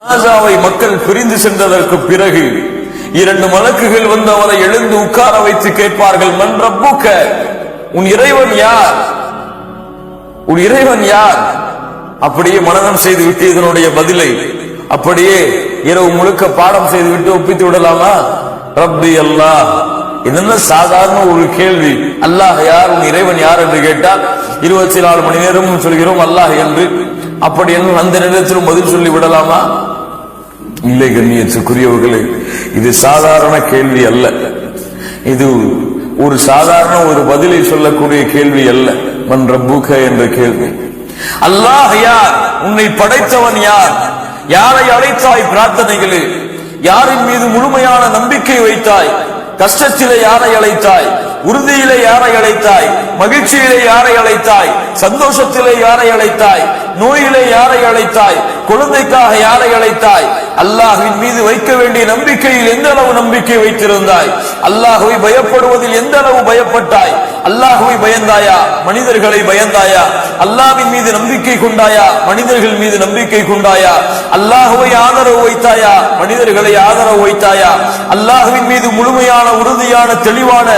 ஜனாசாவை மக்கள் பிரிந்து சென்றதற்கு பிறகு இரண்டு மலக்குகள் வந்து அவரை எழுந்து உட்கார வைத்து கேட்பார்கள், மன் ரப்புக்க, உன் இறைவன் யார், உன் இறைவன் யார்? அப்படியே மனனம் செய்து விட்டு இதனுடைய பதிலை அப்படியே இரவு முழுக்க பாடம் செய்து விட்டு ஒப்பித்து விடலாமா? ரப்பி அல்லாஹ். என்ன சாதாரண ஒரு கேள்வி, அல்லாஹ் யார், உன் இறைவன் யார் என்று கேட்டால் 24 மணி நேரமும் சொல்கிறோம் அல்லாஹ் என்று. அப்படி என்று அந்த நேரத்திலும் பதில் சொல்லி விடலாமா? இல்லை கண்ணியத்துக்குரியவர்களே, இது சாதாரண கேள்வி அல்ல. இது ஒரு சாதாரண ஒரு பதிலை சொல்லக்கூடிய கேள்வி அல்ல. மன் ரப்புக என்ற கேள்வி. அல்லாஹ் யார், உன்னை படைத்தவன் யார், யாரை அழைத்தாய் பிரார்த்தனைகளே, யாரின் மீது முழுமையான நம்பிக்கை வைத்தாய், கஷ்டத்திலே யாரை அழைத்தாய், உறுதியிலே யாரை அழைத்தாய், மகிழ்ச்சியிலே யாரை அழைத்தாய், சந்தோஷத்திலே யாரை அழைத்தாய், நோயிலே யாரை அழைத்தாய், குழந்தைக்காக யாரை அழைத்தாய், அல்லாஹ்வின் மீது வைக்க வேண்டிய நம்பிக்கையில் எந்த அளவு நம்பிக்கை வைத்திருந்தாய், அல்லாஹ்வை பயப்படுவதில் எந்த அளவு பயப்பட்டாய், அல்லாஹ்வை பயந்தாயா, மனிதர்களை பயந்தாயா, அல்லாஹ்வின் மீது நம்பிக்கை கொண்டாயா, மனிதர்கள் மீது நம்பிக்கை கொண்டாயா, அல்லாஹ்வை ஆதரவு வைத்தாயா, மனிதர்களை ஆதரவு வைத்தாயா, அல்லாஹ்வின் மீது முழுமையான உறுதியான தெளிவான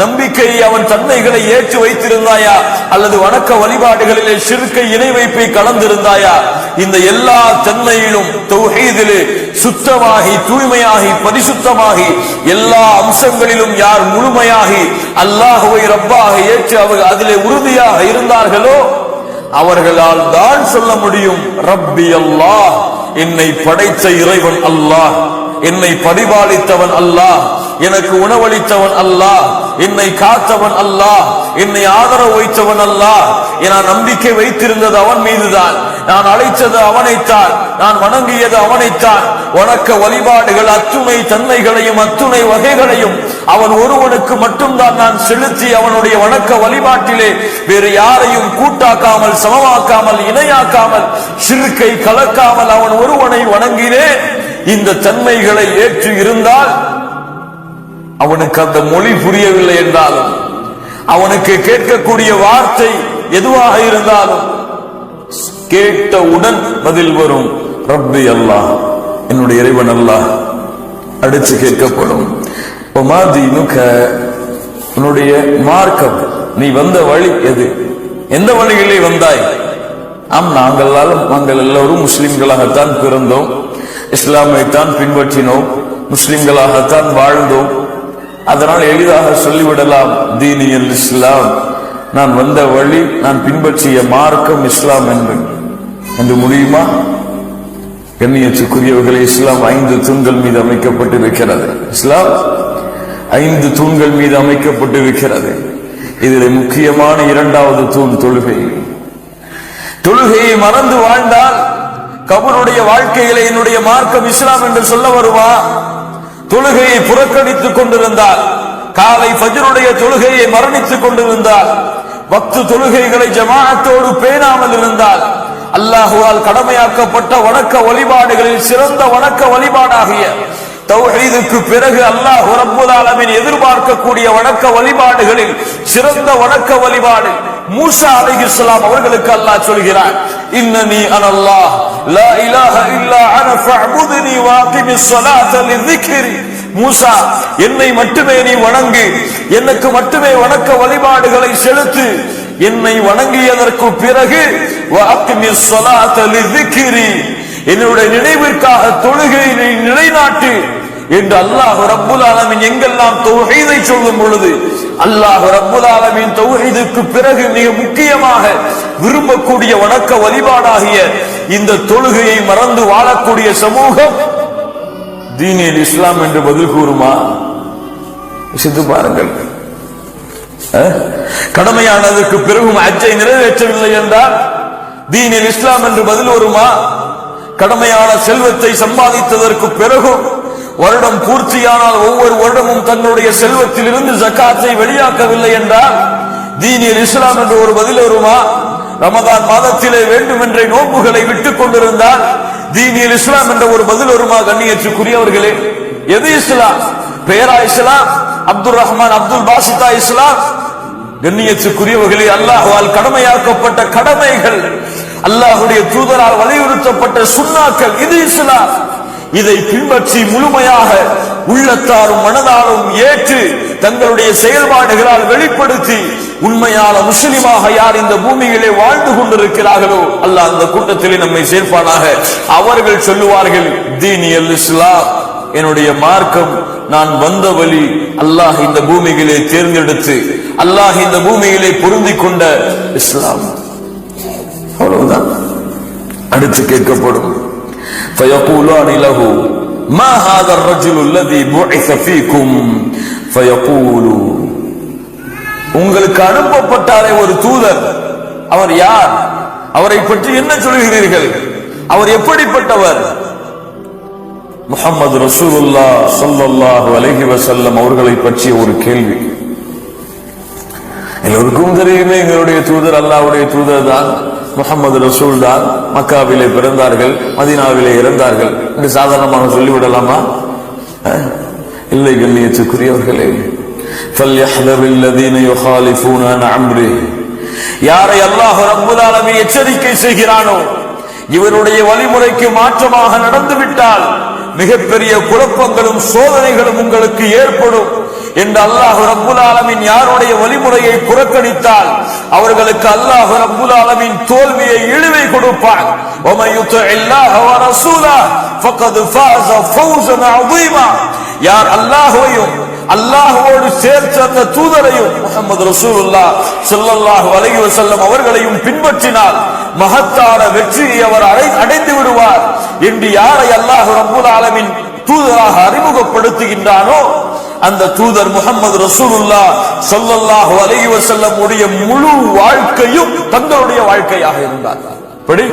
நம்பிக்கையை அவன் தன்மைகளை ஏற்று வைத்திருந்தாயா, அல்லது வணக்க வழிபாடுகளிலே ஷிர்கை இணை வைப்பை கலந்திருந்தாயா? இந்த எல்லா தன்மையிலும் தௌஹீதிலே சுத்தமாகி தூய்மையாகி பரிசுத்தமாகி எல்லா அம்சங்களிலும் யார் முழுமையாகி அல்லாஹ்வை ரப்பாக ஏற்று அவர்கள் அதிலே உறுதியாக இருந்தார்களோ அவர்களால் தான் சொல்ல முடியும், ரப்பி அல்லாஹ், என்னை படைத்த இறைவன் அல்லாஹ், என்னை பரிபாலித்தவன் அல்லாஹ், எனக்கு உணவளித்தவன் அல்லாஹ், என்னை காத்தவன் அல்லாஹ், என்னை ஆதரவு வைத்தவன் அல்லாஹ். நான் நம்பிக்கை வைத்திருந்தது அவன் மீதுதான், நான் அழைத்தது அவனைத்தான், நான் வணங்கியது அவனைத்தான். வணக்க வழிபாடுகள் அத்துணை தன்மைகளையும் அத்துணை வகைகளையும் அவன் ஒருவனுக்கு மட்டும்தான் நான் செலுத்தி அவனுடைய வணக்க வழிபாட்டிலே வேறு யாரையும் கூட்டாக்காமல் சமமாக்காமல் இணையாக்காமல் ஷிர்கை கலக்காமல் அவன் ஒருவனை வணங்கினேன். இந்த தன்மைகளை ஏற்று இருந்தால் அவனுக்கு அந்த மொழி புரியவில்லை என்றாலும், அவனுக்கு கேட்கக்கூடிய வார்த்தை எதுவாக இருந்தாலும் கேட்டவுடன் பதில் வரும், ரப்பி அல்லாஹ், என்னுடைய இறைவன் அல்லாஹ். அடுத்து கேட்கப்படும், உன்னுடைய மார்க்கம், நீ வந்த வழி எது, எந்த வழிகளிலே வந்தாய்? நாங்கள் எல்லோரும் முஸ்லிம்களாகத்தான் பிறந்தோம், இஸ்லாமைத்தான் பின்பற்றினோம், முஸ்லிம்களாகத்தான் வாழ்ந்தோம். அதனால் எளிதாக சொல்லிவிடலாம், தீனியல் இஸ்லாம், நான் வந்த வழி, நான் பின்பற்றிய மார்க்கம் இஸ்லாம் என்று முடியுமா? கண்ணியத்துக்குரியவர்களே, இஸ்லாம் 5 தூண்கள் மீது அமைக்கப்பட்டிருக்கிறது. இஸ்லாம் 5 தூண்கள் மீது அமைக்கப்பட்டிருக்கிறது. இதில் முக்கியமான 2வது தூண் தொழுகை. தொழுகையை மறந்து வாழ்ந்தால் கபருடைய வாழ்க்கையிலே என்னுடைய மார்க்கம் இஸ்லாம் என்று சொல்ல வருவா? தொழுகையை புறக்கணித்துக் கொண்டிருந்தால், காலை ஃபஜ்ருடைய தொழுகையை மரணித்துக் கொண்டிருந்தால், வக்து தொழுகைகளை ஜமாஅத்தோடு பேணாமல் இருந்தால், அல்லாஹுவால் கடமையாக்கப்பட்ட வணக்க வழிபாடுகளில் சிறந்த வணக்க வழிபாடாகிய தௌஹீதுக்கு பிறகு அல்லாஹ் ரப்புல் ஆலமீன் எதிர்பார்க்கக்கூடிய வணக்க வழிபாடுகளில் சிறந்த வணக்க வழிபாடு மூசா அலைஹிஸ்ஸலாம் அவர்களுக்கு அல்லாஹ் சொல்கிறார், இன்னனி அனல்லாஹ் லா இலாஹ இல்லா அன ஃபஅபுத்னி வஅகிமிஸ் ஸலாத லிذிக்ரி. மூசா, என்னை மட்டுமே நீ வணங்கு, எனக்கு மட்டுமே வணக்க வழிபாடுகளை செலுத்து, என்னை வணங்கியதற்கு பிறகு வஅகிமிஸ் ஸலாத லிذிக்ரி, என்னுடைய நினைவிற்காக தொழுகையை நிலைநாட்டு என்று அல்லாஹ் ரப்புல் ஆலமீன் எங்கெல்லாம் தௌஹீதை சொல்லும் பொழுது அல்லாஹ் ரப்புல் ஆலமீன் தௌஹீதுக்கு பிறகு மிக முக்கியமாக விரும்பக்கூடிய வணக்க வழிபாடாகிய இந்த தொழுகையை மறந்து வாழக்கூடிய சமூகம் தீனில் இஸ்லாம் என்று பதில் கூறுமா? சித்து பாருங்கள். கடமையானதற்கு பிறகும் ஹஜ்ஜை நிறைவேற்றவில்லை என்றால் தீனில் இஸ்லாம் என்று பதில் வருமா? கடமையான செல்வத்தை சம்பாதித்ததற்கு பிறகும் வருடம் பூர்த்தியானால் ஒவ்வொரு வருடமும் தன்னுடைய செல்வத்தில் இருந்து ஜக்காத்தை வெளியாக்கவில்லை என்றால் தீனில் இஸ்லாம் என்று ஒரு பதில் வருமா? ரமதான் மாதத்திலே வேண்டுமென்றே நோன்புகளை விட்டுக் கொண்டிருந்தால் தீனில் இஸ்லாம் என்ற ஒரு பதில் வருமா? கண்ணியத்துக்குரியவர்களே, எது இஸ்லாம்? பேரா இஸ்லாம்? அப்துல் ரஹ்மான் அப்துல் பாசிதா இஸ்லாம்? கண்ணியத்துக்குரியவர்களே, அல்லாஹ்வால் கடமையாக்கப்பட்ட கடமைகள், அல்லாஹ்வுடைய தூதரால் வலியுறுத்தப்பட்ட சுன்னாக்கள், இது இஸ்லாம். இதை பின்பற்றி முழுமையாக உள்ளத்தாரும் மனதாலும் ஏற்று தங்களுடைய செயல்பாடுகளால் வெளிப்படுத்தி உண்மையான முஸ்லிமாக யார் இந்த பூமியிலே வாழ்ந்து கொண்டிருக்கிறார்களோ அல்லாஹ் அந்த கூட்டத்திலே நம்மை சேர்ப்பானாக. அவர்கள் சொல்லுவார்கள், தீனியல் இஸ்லாம், என்னுடைய மார்க்கம், நான் வந்த வழி அல்லாஹ் இந்த பூமியிலே தேர்ந்தெடுத்து அல்லாஹ் இந்த பூமியிலே பொருந்திக் கொண்ட இஸ்லாம். அவ்வளவுதான். அடுத்து கேட்கப்படும், فيقولان له ما هذا الرجل الذي بعث فيكم فيقول, உங்களுக்கு அனுப்பப்பட்டாரே ஒரு தூதர், அவர் யார்? அவரை பற்றி என்ன சொல்கிறீர்கள்? அவர் எப்படிப்பட்டவர்? முஹம்மது ரசூலுல்லாஹ் ஸல்லல்லாஹு அலைஹி வஸல்லம் அவர்களை பற்றிய ஒரு கேள்வி. எல்லோருக்கும் தெரியுமே, எங்களுடைய தூதர் அல்லாஹ்வுடைய தூதர் தான், முஹம்மது ரசூல் தான். மக்காவிலே பிறந்தார்கள், மதீனாவிலே இறந்தார்கள் என்று சாதாரணமாக சொல்லிவிடலாமா? இல்லை கண்ணியத்துக்குரியவர்களே. فَلْيَحْذَرِ الَّذِينَ يُخَالِفُونَ عَنْ أَمْرِهِ, யாரை அல்லாஹ் ரப்புல் ஆலமீன் எச்சரிக்கை செய்கிறானோ, இவருடைய வழிமுறைக்கு மாற்றமாக நடந்து விட்டால் மிகப்பெரிய குழப்பங்களும் சோதனைகளும் உங்களுக்கு ஏற்படும் என்று அல்லாஹ் ரப்புல் ஆலமீன் யாருடைய வழிமுறையை புறக்கணித்தால் அவர்களுக்கு அல்லாஹ் ரப்புல் ஆலமீன் தோல்வியை இழிவை கொடுப்பான். وَمَن يُطِعِ اللَّهَ وَرَسُولَهُ فَقَدْ فَازَ فَوْزًا عَظِيمًا, யார் அல்லாஹ்வையும் அல்லாஹ்வோடு சேர்த்து அந்த தூதரையும் முஹம்மது ரசூலுல்லாஹ் ஸல்லல்லாஹு அலைஹி வஸல்லம் அவர்களையும் பின்பற்றினால் மகத்தான வெற்றியை அவர் அடைந்து விடுவார் என்று யாரை அல்லாஹ் ரப்புல் ஆலமீன் தூதராக அறிமுகப்படுத்துகின்றானோ அந்த தூதர் முஹம்மது ரசூலுல்லாஹ் ஸல்லல்லாஹு அலைஹி வஸல்லம் உடைய முழு வாழ்க்கையும் தங்களுடைய வாழ்க்கையாக இருந்தார். படி,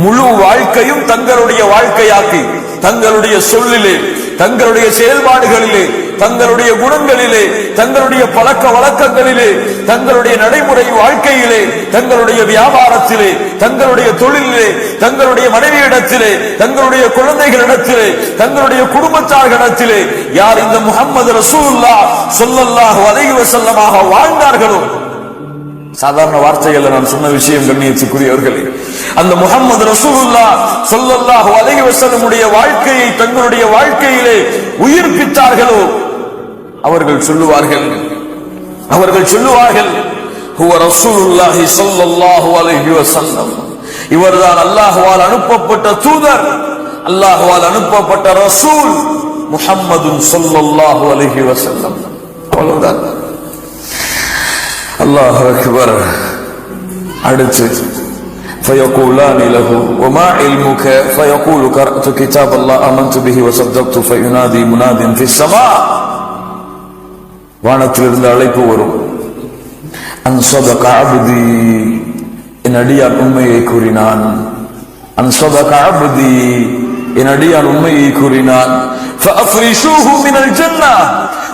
முழு வாழ்க்கையும் தங்களுடைய வாழ்க்கையாக்கி தங்களுடைய சொல்லிலே, தங்களுடைய செயல்பாடுகளிலே, தங்களுடைய குணங்களிலே, தங்களுடைய பழக்க வழக்கங்களிலே, தங்களுடைய நடைமுறை வாழ்க்கையிலே, தங்களுடைய வியாபாரத்திலே, தங்களுடைய தொழிலிலே, தங்களுடைய மனைவியிடத்திலே, தங்களுடைய குழந்தைகளிடத்திலே, தங்களுடைய குடும்பத்தார்களிடத்திலே யார் இந்த முஹம்மது ரசூலுல்லாஹ் ஸல்லல்லாஹு அலைஹி வஸல்லமாக வாழ்ந்தார்களோ, சாதாரண வார்த்தைகள் நான் சொன்ன விஷயம் கண்ணியத்துக்குரியவர்களே, அந்த முஹம்மது ரசூலுல்லாஹ் ஸல்லல்லாஹு அலைஹி வஸல்லம் உடைய வாழ்க்கையை தங்களுடைய வாழ்க்கையிலே உயிர்ப்பித்தார்களோ அவர்கள் சொல்லுவார்கள் ஹுவ ரசூலுல்லாஹி ஸல்லல்லாஹு அலைஹி வஸல்லம், இவர்தான் அல்லாஹ்வால் அனுப்பப்பட்ட தூதர், அல்லாஹ்வால் அனுப்பப்பட்ட ரசூல் முஹம்மது ஸல்லல்லாஹு அலைஹி வஸல்லம். அவ்வளவுதான். அல்லாஹு அக்பர். அடுத்து فيقولان له وما علمك فيقول قرأت كتاب الله آمنت به وصدقت فينادي مناد في السماء, வானத்திலிருந்து அழைப்பு வரும், அன் ஸதக அப்தி, என் அடியான் உண்மையை கூறினான், அன் ஸதக அப்தி, என் அடியான் உண்மையை கூறினான், فأفرشوه من الجنة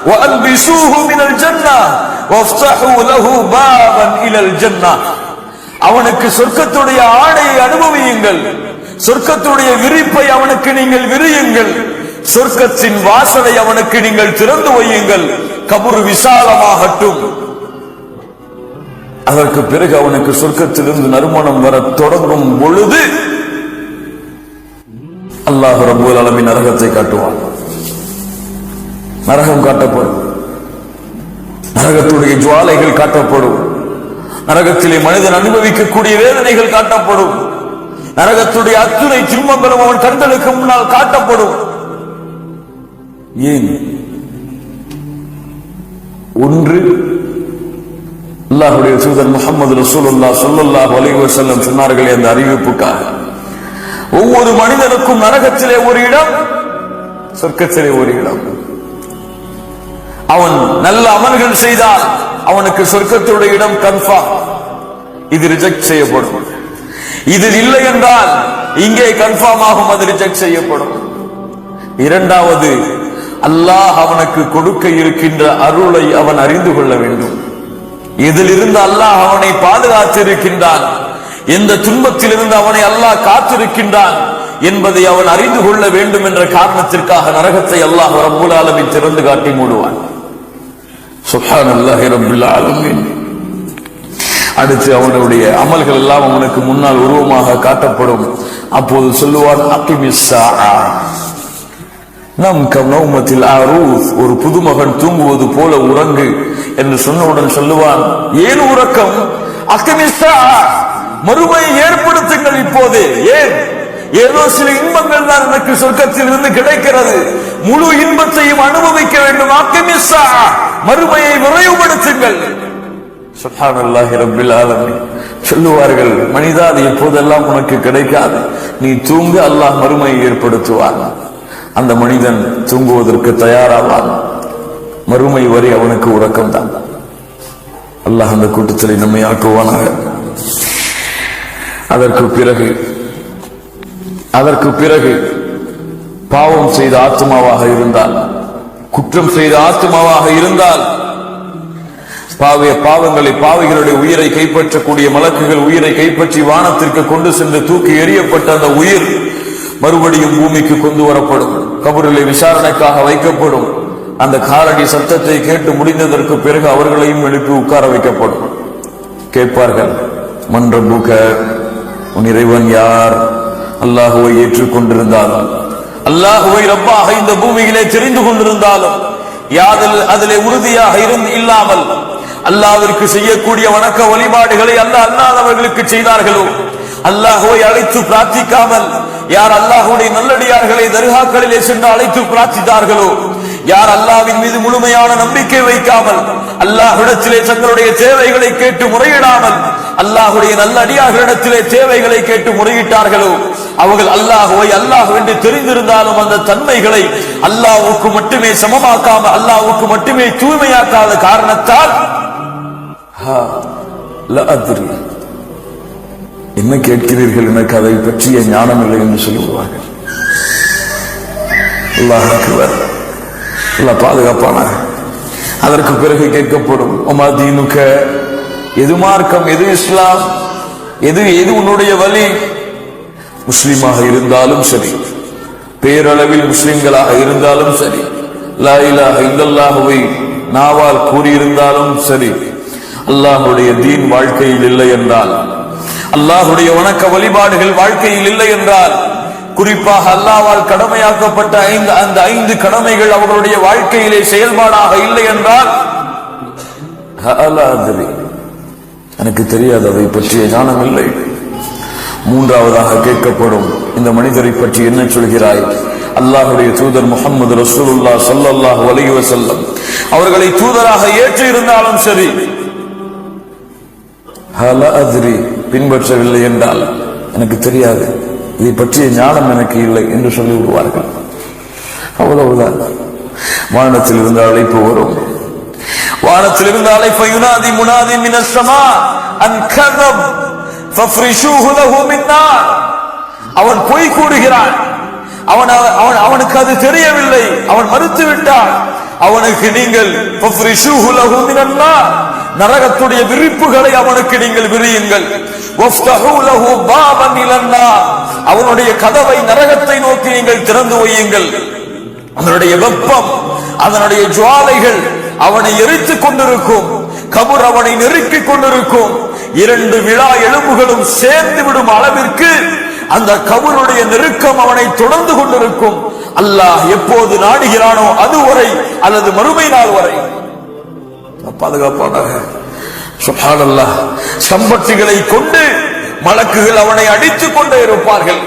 وألبسوه من الجنة وافتحوا له بابا إلى الجنة, அவனுக்கு சொர்க்கத்துடைய ஆடையை அனுபவியுங்கள், சொர்க்கத்துடைய விரிப்பை அவனுக்கு நீங்கள் விரியுங்கள், சொர்க்கத்தின் வாசலை அவனுக்கு நீங்கள் திறந்து வையுங்கள், கபர் விசாலமாகட்டும். அதற்கு பிறகு அவனுக்கு சொர்க்கத்திலிருந்து நறுமணம் வர தொடங்கும் பொழுது அல்லாஹ் ரப்பல் ஆலமீன் நரகத்தை காட்டுவான். நரகம் காட்டப்படும், நரகத்துடைய ஜுவாலைகள் காட்டப்படும், நரகத்திலே மனிதன் அனுபவிக்கக்கூடிய வேதனைகள் காட்டப்படும், நரகத்துடைய அத்துணை துன்பங்களும் அவன் கண்களுக்கு முன்னால் காட்டப்படும். ஏன்? ஒன்று, அல்லாஹ்வுடைய தூதர் முஹம்மது ரசூலுல்லாஹ் ஸல்லல்லாஹு அலைஹி வஸல்லம் சொன்னார்களே அந்த அறிவிப்புக்காக. ஒவ்வொரு மனிதனுக்கும் நரகத்திலே ஒரு இடம், சொர்க்கத்திலே ஒரு இடம். அவன் நல்ல அமல்கள் செய்தால் அவனுக்கு சொர்க்கத்துடைய இடம் கன்ஃபார்ம். இது ரிஜெக்ட் செய்யப்படும். இது இல்லை என்றால் இங்கே கன்ஃபார்ம் ஆகும், அது ரிஜெக்ட் செய்யப்படும். இரண்டாவது, அல்லாஹ் அவனுக்கு கொடுக்க இருக்கின்ற அருளை அவன் அறிந்து கொள்ள வேண்டும். இதிலிருந்து அல்லாஹ் அவனை பாதுகாத்திருக்கின்றான், எந்த துன்பத்திலிருந்து அவனை அல்லாஹ் காத்திருக்கின்றான் என்பதை அவன் அறிந்து கொள்ள வேண்டும் என்ற காரணத்திற்காக நரகத்தை அல்லாஹ் ரப்புல் ஆலமீன் திறந்து காட்டி மூடுவான். சுப்ஹானல்லாஹி ரப்பில் ஆலமீன். அடுத்து அவனுடைய அமல்கள் எல்லாம் அவனுக்கு முன்னால் உருவமாக காட்டப்படும். அப்போது சொல்லுவான், அகிமிஸ் ஸாஅ, நம் கனௌமத்தில் ஆரூஸ், ஒரு புதுமகன் தூங்குவது போல உறங்கு என்று சொன்னவுடன் சொல்லுவான், ஏன் உறக்கம்? அக்கமிஸ்ஸா, மறுமையை ஏற்படுத்துங்கள் இப்போது. ஏன்? ஏதோ சில இன்பங்கள் தான் எனக்கு சொர்க்கத்தில் இருந்து கிடைக்கிறது, முழு இன்பத்தையும் அனுபவிக்க வேண்டும். அக்கமிஸ்ஸா, மறுமையை விரைவுபடுத்துங்கள். சுப்ஹானல்லாஹி ரப்பில் ஆலமீன். சொல்லுவார்கள், மனிதா, அது எப்போதெல்லாம் உனக்கு கிடைக்காது, நீ தூங்க, அல்லாஹ் மறுமையை ஏற்படுத்துவான். அந்த மனிதன் தூங்குவதற்கு தயாராவான். மறுமை வரை அவனுக்கு உறக்கம் தான். அல்லாஹ் அந்த கூட்டத்தில் நம்மை ஆக்குவானாக. அதற்கு பிறகு பாவம் செய்த ஆத்மாவாக இருந்தால், குற்றம் செய்த ஆத்மாவாக இருந்தால், பாவிகளுடைய உயிரை கைப்பற்றக்கூடிய மலக்குகள் உயிரை கைப்பற்றி வானத்திற்கு கொண்டு சென்று தூக்கி எறியப்பட்ட அந்த உயிர் மறுபடியும் பூமிக்கு கொண்டு வரப்படும். கபரிலே விசாரணைக்காக வைக்கப்படும். அந்த காலடி சத்தத்தை கேட்டு முடிந்ததற்கு பிறகு அவர்களையும் எழுப்பி உட்கார வைக்கப்படும். கேட்பார்கள், மன் ரப்புக, உன் இறைவன் யார்? அல்லாஹுவை ஏற்றுக்கொண்டிருந்தாலும், அல்லாஹுவை ரப்பாக இந்த பூமியிலே தெரிந்து கொண்டிருந்தாலும், அதிலே உறுதியாக இல்லாமல் அல்லாஹ்விற்கு செய்யக்கூடிய வணக்க வழிபாடுகளை அல்லாதவர்களுக்கு செய்தார்களோ, அல்லாஹுவை அழைத்து பிரார்த்திக்காமல் யார் அல்லாஹுடைய நல்லடியார்களை தர்காக்களிலே சென்று அழைத்து பிரார்த்தித்தார்களோ, யார் அல்லாஹ்வின் மீது முழுமையான நம்பிக்கை வைக்காமல் அல்லாஹ்விடத்திலே தங்களுடைய தேவைகளை கேட்டு முறையிடாமல் அல்லாஹுடைய நல்லடியார்களிடத்திலே தேவைகளை கேட்டு முறையிட்டார்களோ, அவர்கள் அல்லாஹுவை அல்லாஹ் என்று தெரிந்திருந்தாலும் அந்த தன்மைகளை அல்லாஹ்வுக்கு மட்டுமே சமமாக்காம, அல்லாஹ்வுக்கு மட்டுமே தூய்மையாக்காத காரணத்தால் என்ன கேட்கிறீர்கள், எனக்கு அதை பற்றிய ஞானம் இல்லை என்று சொல்லுவார்கள். அல்லாஹ் அக்பர், அல்லாஹ் பாதுகாப்பானாக. அதற்கு பிறகு கேட்கப்படும், உமா தீனுக, எது மார்க்கம், எது இஸ்லாம், எது உன்னுடைய வழி? முஸ்லிமாக இருந்தாலும் சரி, பேரளவில் முஸ்லிம்களாக இருந்தாலும் சரி, லா இலாஹ இல்லல்லாஹுவை நாவால் கூறியிருந்தாலும் சரி, அல்லாஹுடைய தீன் வாழ்க்கையில் இல்லை என்றால், அல்லாஹுடைய வணக்க வழிபாடுகள் வாழ்க்கையில் இல்லை என்றால், குறிப்பாக அல்லாஹ்வால் கடமையாக்கப்பட்ட அந்த 5 கடமைகள் அவர்களுடைய வாழ்க்கையிலே செயல்பாடாக இல்லை என்றால், எனக்கு தெரியாது, அதை பற்றிய ஞானம் இல்லை. மூன்றாவதாக கேட்கப்படும், இந்த மனிதரை பற்றி என்ன சொல்கிறாய்? அல்லாஹுடைய தூதர் முஹம்மது ரசூலுல்லாஹ் ஸல்லல்லாஹு அலைஹி வஸல்லம் அவர்களை தூதராக ஏற்று இருந்தாலும் சரி, பின்பற்றவில்லை என்றால், எனக்கு தெரியாது, இதை பற்றிய ஞானம் எனக்கு இல்லை என்று சொல்லிவிடுவார்கள். அவ்வளவுதான். வானத்தில் இருந்து அழைப்பு வரும். வானத்தில் இருந்து அழைப்பு, யுனாதி முனாதி மினஸ் ஸமா அன் கஸப் ஃபஃப்ரிஷூஹு லஹு மின் நார். அவன் பொய் கூறுகிறான், அவனுக்கு அது தெரியவில்லை, அவன் மறுத்து விட்டான். அவனுக்கு நீங்கள் ஃபஃப்ரிஷூஹு லஹு மினன் நார், நரகத்துடைய விரிப்புகளை அவனுக்கு நீங்கள் விரியுங்கள். வஃப்தஹூ லஹு பாபன் இலன் நார், அவனுடைய கதவை நரகத்தை நோக்கி நீங்கள் திறந்து வையுங்கள். அதனுடைய வெப்பம், அதனுடைய ஜுவாலைகள் அவனை எரித்துக் கொண்டிருக்கும். கபர் அவனை நெருக்கிக் கொண்டிருக்கும். 2 விழா எலும்புகளும் சேர்ந்து விடும் அளவிற்கு அந்த கபருடைய நெருக்கம் அவனை தொடர்ந்து கொண்டிருக்கும். அல்லாஹ் எப்போது நாடுகிறானோ அதுவரை, அல்லது மறுமை நாள் வரை. பாதுகாப்பானாக. சுப்ஹானல்லாஹ். சம்பட்டிகளை கொண்டு மலக்குகள் அவனை அடித்துக் கொண்டே இருப்பார்கள்.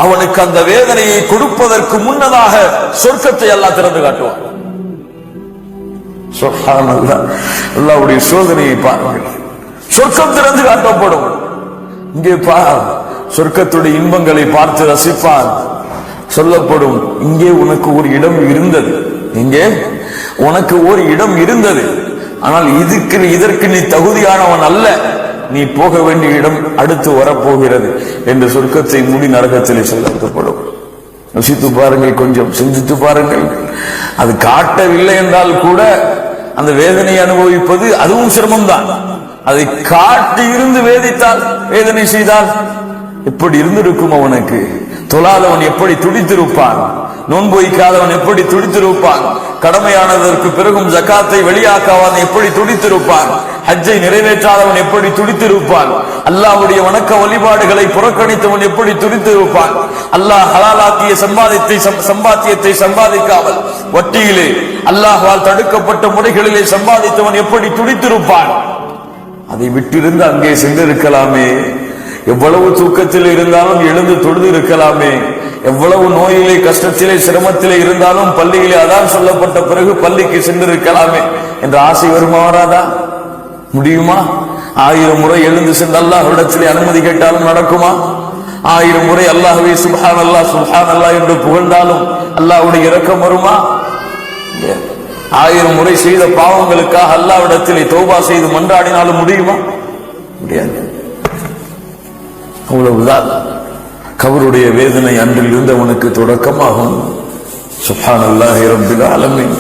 அவனுக்கு அந்த வேதனையை கொடுப்பதற்கு முன்னதாக சொர்க்கத்தை அல்லாஹ் திறந்து காட்டுவான். சுப்ஹானல்லாஹ். அல்லாஹ்வுடைய சோதனையை பாருங்கள். சொர்க்கம் திறந்து காட்டப்படும். இங்கே பார், சொர்க்கத்துடைய இன்பங்களை பார்த்து ரசிப்பான். சொல்லப்படும், இங்கே உனக்கு ஒரு இடம் இருந்தது, இங்கே உனக்கு ஒரு இடம் இருந்தது, ஆனால் இதற்கு நீ தகுதியானவன் அல்ல, நீ போக வேண்டிய இடம் அடுத்து வரப்போகிறது என்று சொர்க்கத்தை மூடி நரகத்தில் சொல்லப்படும். யோசித்து பாருங்கள், கொஞ்சம் சிந்தித்து பாருங்கள். அது காட்டவில்லை என்றால் கூட அந்த வேதனை அனுபவிப்பது அதுவும் சிரமம்தான். அதை காட்டி இருந்து வேதனை செய்தால் எப்படி இருந்திருக்கும் அவனுக்கு? தொழாதவன் எப்படி துடித்திருப்பான்? நோன்பு வைக்காதவன் எப்படி துடித்திருப்பான்? கடமையானதற்கு பிறகும் ஜகாத்தை வெளியாக்காதவன் எப்படி துடித்திருப்பான்? ஹஜ்ஜை நிறைவேற்றாதவன் எப்படி துடித்திருப்பான்? அல்லாஹ்வுடைய வணக்க வழிபாடுகளை புறக்கணித்தவன் எப்படி துடித்திருப்பான்? அல்லாஹ் ஹலாலாக்கிய சம்பாத்தியத்தை சம்பாதிக்காமல் வட்டியிலே அல்லாஹ்வால் தடுக்கப்பட்ட முறைகளிலே சம்பாதித்தவன் எப்படி துடித்திருப்பான்? அதை விட்டிருந்து அங்கே சென்றிருக்கலாமே. எவ்வளவு தூக்கத்தில் இருந்தாலும் எழுந்து தொழுது இருக்கலாமே. எவ்வளவு நோயிலே கஷ்டத்திலே சிரமத்திலே இருந்தாலும் பள்ளியிலே அதான் சொல்லப்பட்ட பிறகு பள்ளிக்கு சென்றிருக்கலாமே என்ற ஆசை வருமா? வராதா? முடியுமா? 1000 முறை எழுந்து சென்று அல்லாஹ்விடத்திலே அனுமதி கேட்டாலும் நடக்குமா? 1000 முறை அல்லாஹ்வே சுப்ஹானல்லாஹ் சுப்ஹானல்லாஹ் என்று புகழ்ந்தாலும் அல்லாஹ்வுடைய இரக்கம் வருமா? 1000 முறை செய்த பாவங்களுக்காக அல்லாஹ்விடத்திலே தௌபா செய்து மன்றாடினாலும் முடியுமா? முடியாது. அவ்வளவுதான். கபருடைய வேதனை அன்றில் இருந்தவனுக்கு தொடக்கமாகும். சுப்ஹானல்லாஹி ரப்பில் ஆலமீன்.